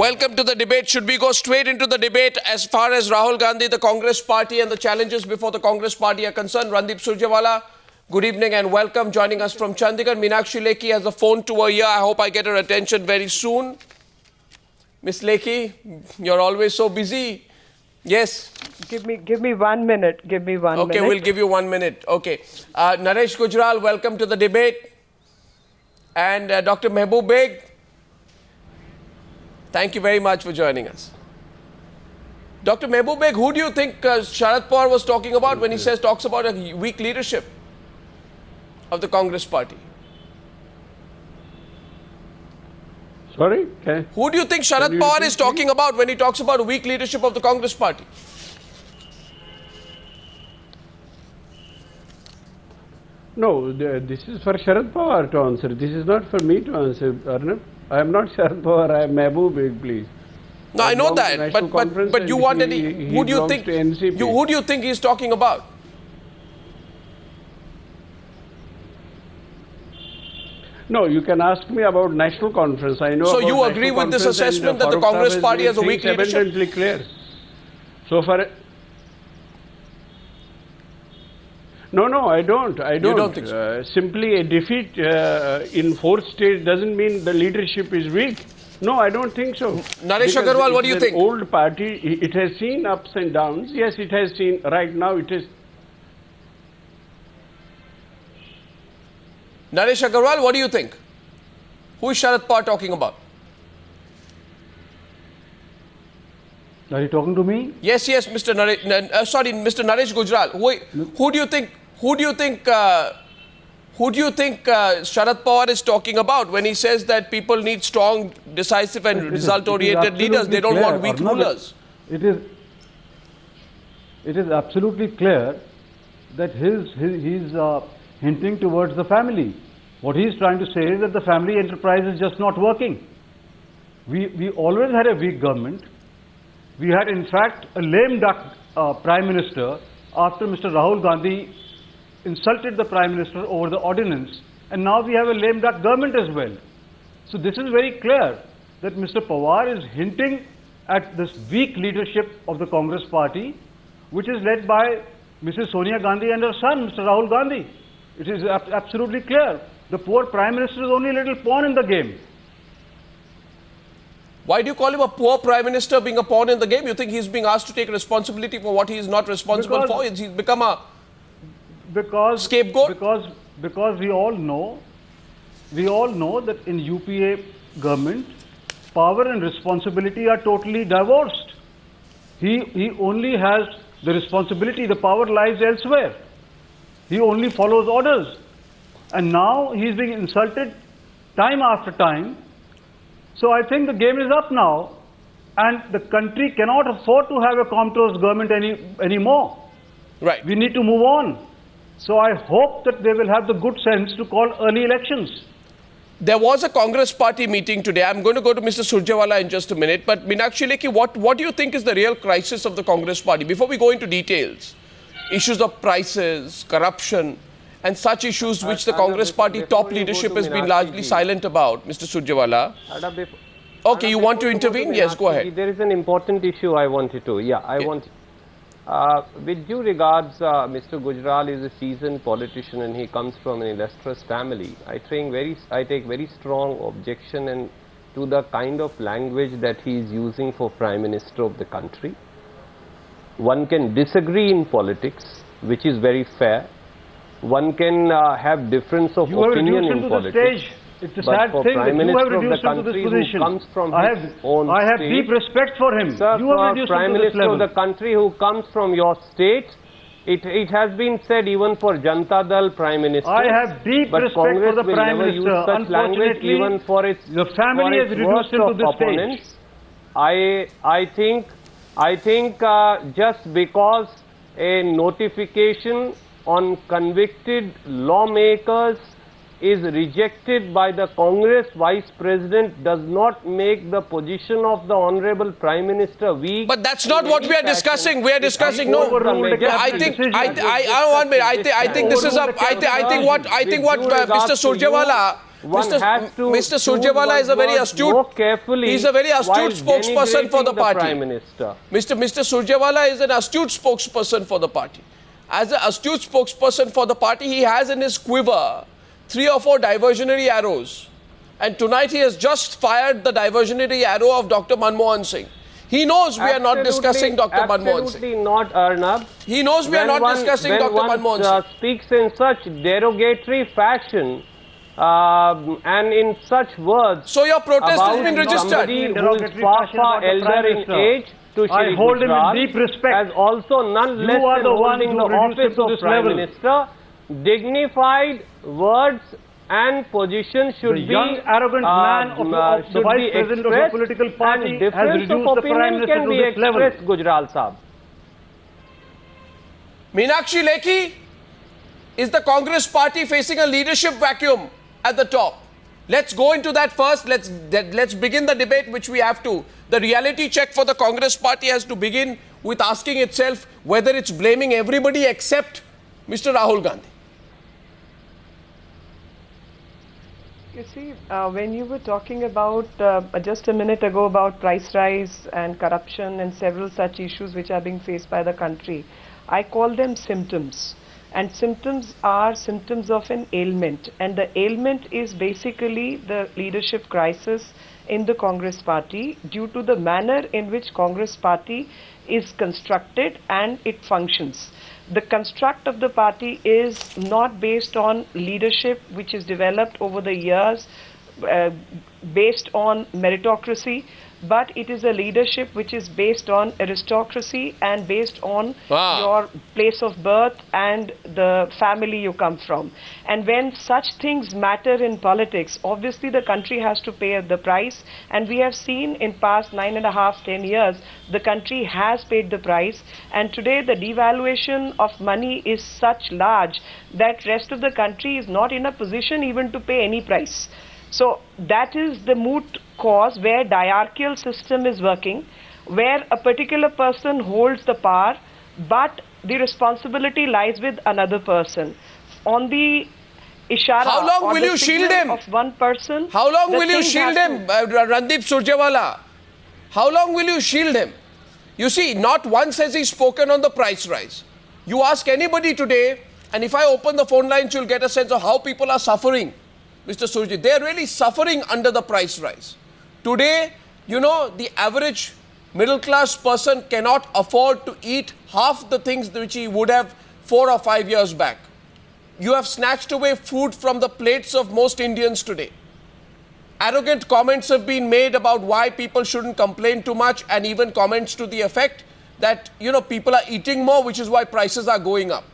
Welcome to the debate. Should we go straight into the debate as far as Rahul Gandhi, the Congress party and the challenges before the Congress party are concerned? Randeep Surjewala, good evening and welcome. Joining us from Chandigarh, Meenakshi Lekhi has a phone to her ear. I hope I get her attention very soon. Miss Lekhi, you're always so busy. Yes. Give me 1 minute. Give me one minute. Okay, we'll give you 1 minute. Okay. Naresh Gujral, welcome to the debate. And Dr. Mehboob Beig, thank you very much for joining us. Dr. Mehboob Beig, who do you think Sharad Pawar was talking about when he talks about a weak leadership of the Congress party? Sorry? Who do you think Sharad Pawar is talking about when he talks about a weak leadership of the Congress party? No, this is for Sharad Pawar to answer. This is not for me to answer, Arnab. I am not Sharad Pawar, I am Mehboob Beig, please. No, I know that, but you want any, who do you think, who do you think he's talking about? No, you can ask me about National Conference. I know. So you agree with this assessment that the Congress party has a weak leadership? Abundantly clear. So far. No, I don't. You don't think so? Simply a defeat in fourth stage doesn't mean the leadership is weak. No, I don't think so. Naresh Agarwal, what do you think? Old party, it has seen ups and downs. Yes, it has seen. Right now, it is. Naresh Agarwal, what do you think? Who is Sharad Pawar talking about? Are you talking to me? Yes, Mr. Mr. Naresh Gujral. Who do you think? Who do you think Sharad Pawar is talking about when he says that people need strong, decisive, and result-oriented leaders? They don't want weak rulers. It is absolutely clear that he's hinting towards the family. What he's trying to say is that the family enterprise is just not working. We always had a weak government. We had, in fact, a lame duck Prime Minister after Mr. Rahul Gandhi insulted the Prime Minister over the ordinance, and now we have a lame duck government as well. So this is very clear that Mr. Pawar is hinting at this weak leadership of the Congress party, which is led by Mrs. Sonia Gandhi and her son, Mr. Rahul Gandhi. It is absolutely clear. The poor Prime Minister is only a little pawn in the game. Why do you call him a poor Prime Minister being a pawn in the game? You think he's being asked to take responsibility for what he is not responsible for? He's become a scapegoat? Because we all know that in UPA government, power and responsibility are totally divorced. He only has the responsibility, the power lies elsewhere. He only follows orders. And now he's being insulted time after time. So I think the game is up now, and the country cannot afford to have a Comptroller government anymore. Right. We need to move on. So I hope that they will have the good sense to call early elections. There was a Congress party meeting today. I'm going to go to Mr. Surjewala in just a minute. But Meenakshi Lekhi, what do you think is the real crisis of the Congress party? Before we go into details, issues of prices, corruption, and such issues which the Congress party top leadership has been largely silent about, Mr. Surjewala. Okay, you want to intervene? Yes, go ahead. There is an important issue I wanted to, with due regards, Mr. Gujral is a seasoned politician and he comes from an illustrious family. I take very strong objection to the kind of language that he is using for Prime Minister of the country. One can disagree in politics, which is very fair. One can have difference of opinion in politics. It's a sad thing that you have reduced him to this position. I have deep respect for him. Sir, you have reduced Prime him to this Minister level. of the country who comes from your state, it has been said even for Janata Dal Prime Minister. I have deep respect for the Prime Minister. Unfortunately, even for its the family has reduced him to this stage. I think just because a notification on convicted lawmakers is rejected by the Congress Vice President does not make the position of the Honorable Prime Minister weak. But that's not what we are discussing. We are discussing I think this is I think what Mr. Surjewala one has to Mr. choose Surjewala one's is a very words astute. more carefully. He's a very astute while spokesperson for the denigrating party. Prime Minister. Mr. Surjewala is an astute spokesperson for the party. As an astute spokesperson for the party, he has in his quiver 3 or 4 diversionary arrows. And tonight he has just fired the diversionary arrow of Dr. Manmohan Singh. He knows we are not discussing Dr. Manmohan Singh. Absolutely not, Arnab. He knows we are not discussing Dr. Manmohan Singh. Speaks in such derogatory fashion and in such words. So your protest has been registered. Somebody who is far elder in age to Shri I hold him in Gujral, deep respect. as also none less are than the ones holding who the reduced him office to of this Prime level. Minister. Dignified words and position should The be young, arrogant man of the should vice be president of a expressed, political party and has difference reduced of the prime opinion minister can to be this level. expressed, Gujral Saab. Meenakshi Lekhi, is the Congress party facing a leadership vacuum at the top? Let's go into that first. Let's begin the debate which we have to. The reality check for the Congress party has to begin with asking itself whether it's blaming everybody except Mr. Rahul Gandhi. You see, when you were talking about just a minute ago about price rise and corruption and several such issues which are being faced by the country, I call them symptoms. And symptoms are symptoms of an ailment. And the ailment is basically the leadership crisis in the Congress party due to the manner in which Congress party is constructed and it functions. The construct of the party is not based on leadership which is developed over the years based on meritocracy, but it is a leadership which is based on aristocracy and based on your place of birth and the family you come from. And when such things matter in politics, obviously the country has to pay the price, and we have seen in past 9.5, 10 years, the country has paid the price, and today the devaluation of money is such large that rest of the country is not in a position even to pay any price. So that is the moot cause where diarchical system is working, where a particular person holds the power, but the responsibility lies with another person. On the ishara, how long or will the you shield signal him? Of one person, how long the will you thing shield has him, Randeep Surjewala? How long will you shield him? You see, not once has he spoken on the price rise. You ask anybody today, and if I open the phone lines, you'll get a sense of how people are suffering. Mr. Surji, they are really suffering under the price rise. Today, you know, the average middle class person cannot afford to eat half the things which he would have 4 or 5 years back. You have snatched away food from the plates of most Indians today. Arrogant comments have been made about why people shouldn't complain too much, and even comments to the effect that, you know, people are eating more, which is why prices are going up.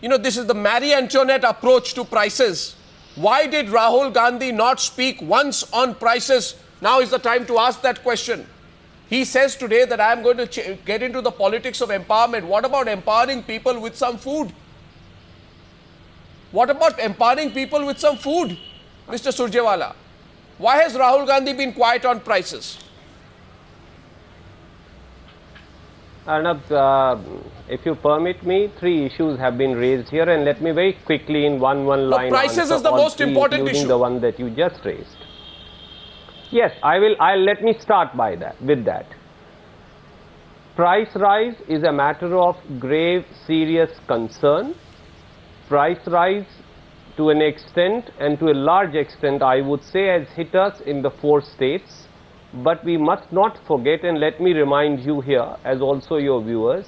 You know, this is the Marie Antoinette approach to prices. Why did Rahul Gandhi not speak once on prices? Now is the time to ask that question. He says today that I am going to get into the politics of empowerment. What about empowering people with some food? What about empowering people with some food, Mr. Surjewala? Why has Rahul Gandhi been quiet on prices? Arnab, if you permit me, 3 issues have been raised here, and let me very quickly in one line prices answer is the all most 3, important including issue. the one that you just raised. Yes, let me start with that. Price rise is a matter of grave, serious concern. Price rise to an extent, and to a large extent, I would say, has hit us in the 4 states. But we must not forget, and let me remind you here, as also your viewers,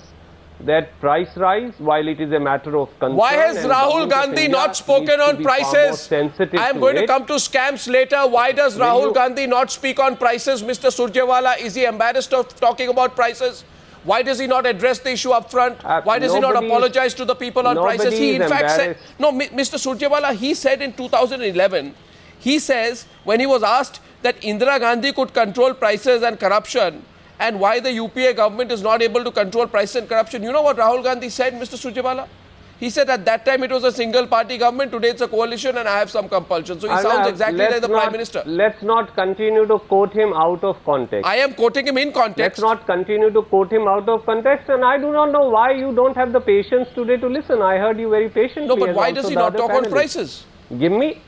that price rise, while it is a matter of concern... Why has Rahul Gandhi not spoken on prices? I am going to come to scams later. Why does Rahul Gandhi not speak on prices, Mr. Surjewala? Is he embarrassed of talking about prices? Why does he not address the issue up front? Why does he not apologize to the people on prices? He in fact said... No, Mr. Surjewala, he said in 2011, he says, when he was asked that Indira Gandhi could control prices and corruption, and why the UPA government is not able to control prices and corruption. You know what Rahul Gandhi said, Mr. Surjewala? He said at that time it was a single party government, today it's a coalition and I have some compulsion. So he sounds exactly like the Prime Minister. Let's not continue to quote him out of context. I am quoting him in context. Let's not continue to quote him out of context, and I do not know why you don't have the patience today to listen. I heard you very patiently. No, but why does he not talk on prices? Give me...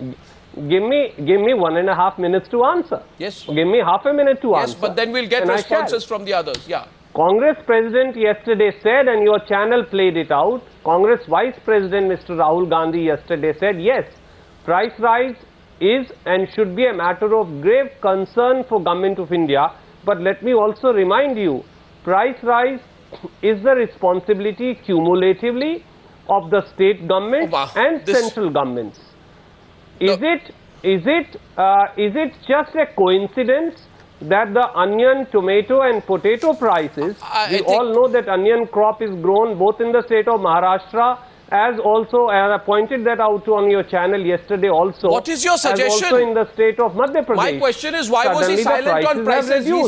Give me 1.5 minutes to answer. Yes. Give me half a minute to answer. Yes, but then we'll get and responses from the others. Yeah. Congress President yesterday said, and your channel played it out, Congress Vice President Mr. Rahul Gandhi yesterday said, yes, price rise is and should be a matter of grave concern for Government of India. But let me also remind you, price rise is the responsibility cumulatively of the state governments and central governments. Is it just a coincidence that the onion, tomato and potato prices, we all know that onion crop is grown both in the state of Maharashtra as also, and I pointed that out on your channel yesterday also. What is your suggestion? As also in the state of Madhya Pradesh. My question is, why was he silent on prices? No,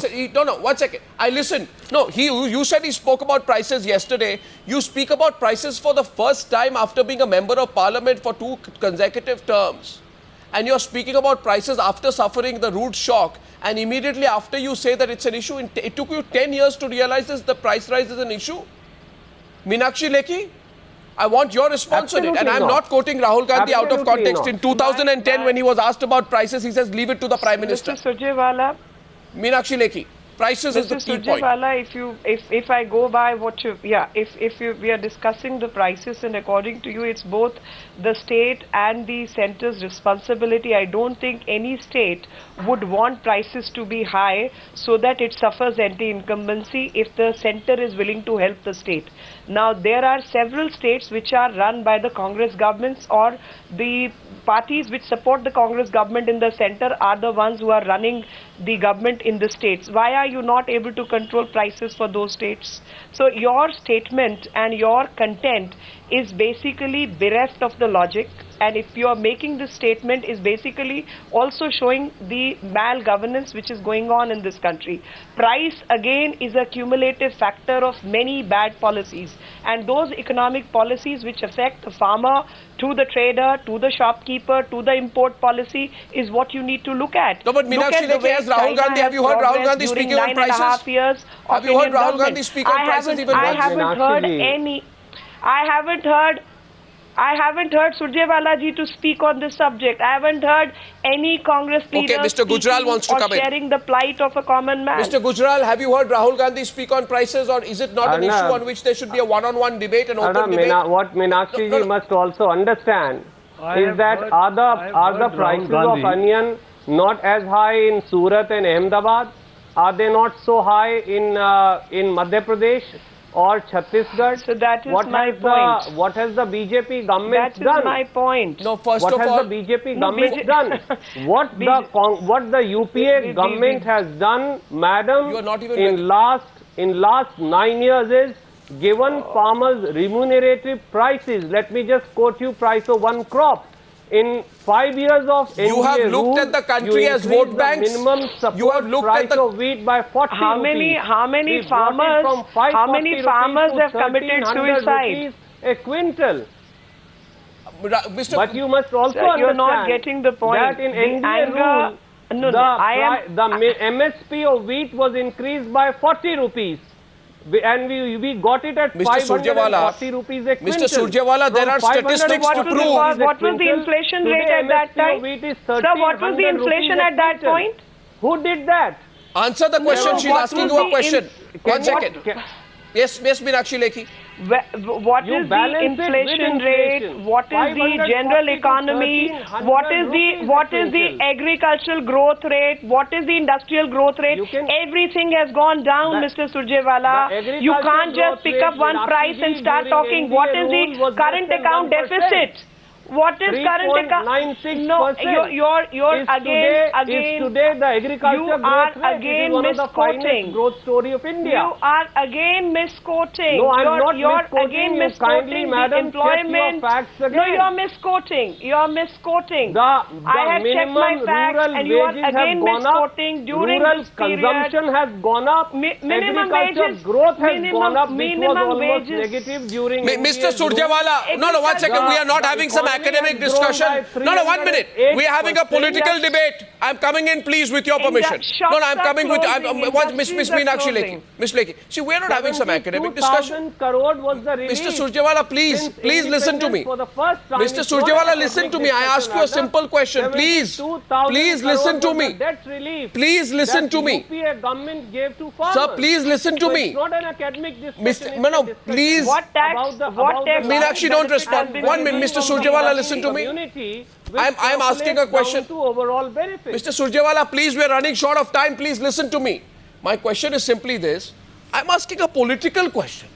1 second. I listened. No, you said he spoke about prices yesterday. You speak about prices for the first time after being a member of parliament for 2 consecutive terms. And you're speaking about prices after suffering the rude shock. And immediately after you say that it's an issue, it took you 10 years to realize this, the price rise is an issue? Meenakshi Lekhi? I want your response on it. And I'm not quoting Rahul Gandhi out of context. In 2010, when he was asked about prices, he says, leave it to the Prime Minister. Mr. Surjewala. Meenakshi Lekhi, prices is the key point. Mr. Surjewala, if I go by what you, we are discussing the prices, and according to you, it's both the state and the centre's responsibility. I don't think any state would want prices to be high so that it suffers anti-incumbency if the centre is willing to help the state. Now, there are several states which are run by the Congress governments, or the parties which support the Congress government in the centre are the ones who are running the government in the states. Why are you not able to control prices for those states? So your statement and your content is basically bereft of the logic, and if you are making this statement is basically also showing the malgovernance which is going on in this country. Price again is a cumulative factor of many bad policies, and those economic policies which affect the farmer, to the trader, to the shopkeeper, to the import policy is what you need to look at. No, but Meenakshi Lekhi, as Rahul Gandhi, have you heard Rahul Gandhi speaking on prices? Have you heard Rahul Gandhi speak on prices even once? I haven't heard Surjewala ji to speak on this subject. I haven't heard any Congress leader Mr. Gujral wants to come in. sharing the plight of a common man. Mr. Gujral, have you heard Rahul Gandhi speak on prices, or is it not an issue on which there should be a one-on-one debate, an open debate? What Meenakshi ji must also understand is that are the prices of onion not as high in Surat and Ahmedabad? Are they not so high in Madhya Pradesh or Chhattisgarh? So that is my point. What has the BJP government done? That is my point. No, first what of all, has the BJP government done? What the UPA government has done, madam, in last 9 years is given farmers remunerative prices. Let me just quote you price of one crop. In 5 years of NDA you have looked at the country as vote banks. You have looked at the wheat by 40 how many farmers have committed suicide? A quintal. But you must also Sir, understand you're not getting the point. That in NDA rule, the MSP of wheat was increased by 40 rupees. And we got it at 540 rupees a quintal. Mr. Surjewala, there are statistics to prove. What was the inflation rate at that time? Sir, what was the inflation at that point? Who did that? Answer the question. She's asking you a question. 1 second. Yes, Meenakshi Lekhi. What is the inflation rate? What is the general economy? What is the agricultural growth rate? What is the industrial growth rate? Everything has gone down, Mr. Surjewala. You can't just pick up one price and start talking. What is the current account deficit? What is current account? No, you're again. Today the agriculture growth rate is one of the finest growth story of India. You are again misquoting. No, I'm not misquoting. Misquoting. Kindly, madam, check your facts again. No, you're misquoting. You're misquoting. I have checked my facts, and you are again misquoting during this period. Rural consumption has gone up. Minimum agriculture wages growth has gone up. Minimum was almost wages. negative during Mr. Surjewala, no, 1 second. We are not having some academic discussion. No, 1 minute. We are having a political debate. I'm coming in, please, with your permission. No, I'm coming with Miss Meenakshi Lekhi. Miss Lekhi. See, we are not having some academic discussion. Crore was the relief. Mr. Surjewala, please listen to me. For the first time Mr. Surjewala, listen to me. I ask you a simple question. Please listen to me. Please listen to me. UPA government gave to farmers. Sir, please listen to me. It's not an academic discussion. No, please. What tax? Meenakshi, don't respond. 1 minute, Mr. Surjewala, listen to me. I'm asking a question. To overall benefit. Mr. Surjewala, please, we are running short of time. Please listen to me. My question is simply this. I'm asking a political question.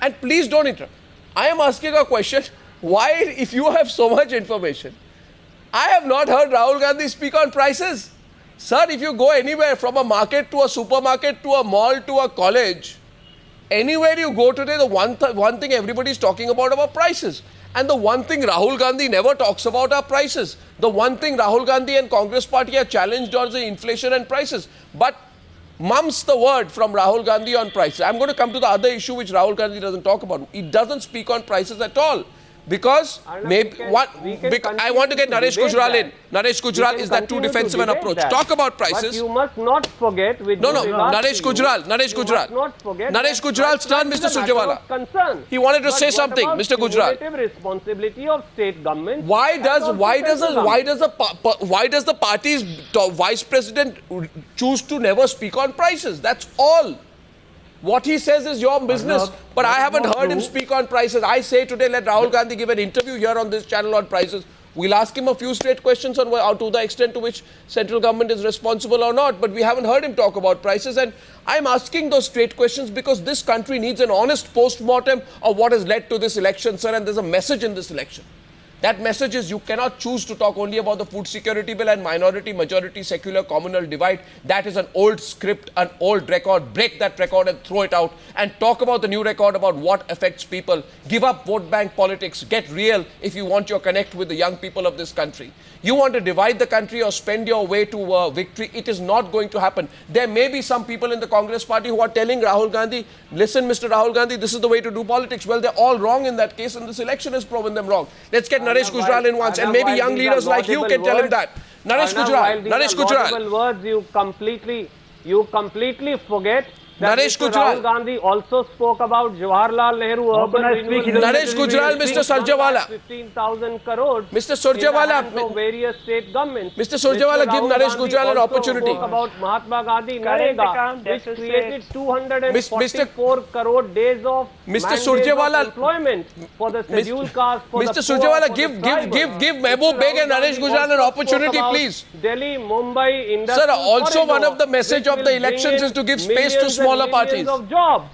And please don't interrupt. I am asking a question. Why, if you have so much information, I have not heard Rahul Gandhi speak on prices. Sir, if you go anywhere from a market to a supermarket to a mall to a college, anywhere you go today, the one thing everybody is talking about prices. And the one thing Rahul Gandhi never talks about are prices. The one thing Rahul Gandhi and Congress party are challenged on is the inflation and prices. But mum's the word from Rahul Gandhi on prices. I'm going to come to the other issue which Rahul Gandhi doesn't talk about. He doesn't speak on prices at all. Because maybe I want to get Naresh Gujral in. Naresh Gujral is that too defensive an approach. Talk about prices. But you must not forget with Naresh Gujral. Naresh Gujral's turn, Mr. Surjewala. He wanted to say something, Mr. Gujral. Responsibility of state government. Why does the party's vice president choose to never speak on prices? That's all. What he says is your business, but I haven't heard him speak on prices. I say today, let Rahul Gandhi give an interview here on this channel on prices. We'll ask him a few straight questions on to the extent to which central government is responsible or not, but we haven't heard him talk about prices. And I'm asking those straight questions because this country needs an honest post-mortem of what has led to this election, sir, and there's a message in this election. That message is you cannot choose to talk only about the food security bill and minority, majority, secular, communal divide. That is an old script, an old record. Break that record and throw it out and talk about the new record about what affects people. Give up vote bank politics. Get real if you want your connect with the young people of this country. You want to divide the country or spend your way to victory. It is not going to happen. There may be some people in the Congress party who are telling Rahul Gandhi, listen, Mr. Rahul Gandhi, this is the way to do politics. Well, they're all wrong in that case and this election has proven them wrong. Let's get Naresh Gujral in once, and maybe young leaders like you can tell him that. Naresh Gujral. Words you completely forget that Naresh Mr. Gujral. Rahul Gandhi also spoke about Jawaharlal Nehru urban renewal. Naresh Gujral, Mr. Surjewala. 15,000 crores. Mr. Surjewala. In the hands of various state governments. Mr. Surjewala, give Naresh Gujral an opportunity. Spoke about Mahatma Gandhi Narega, which created 244 crore days of employment for the scheduled caste. Mr. Surjewala, give Mehboob Beig and Naresh Gujral an opportunity, please. Delhi, Mumbai, industry. Sir, also one of the message of the elections is to give space to smaller parties. Of jobs.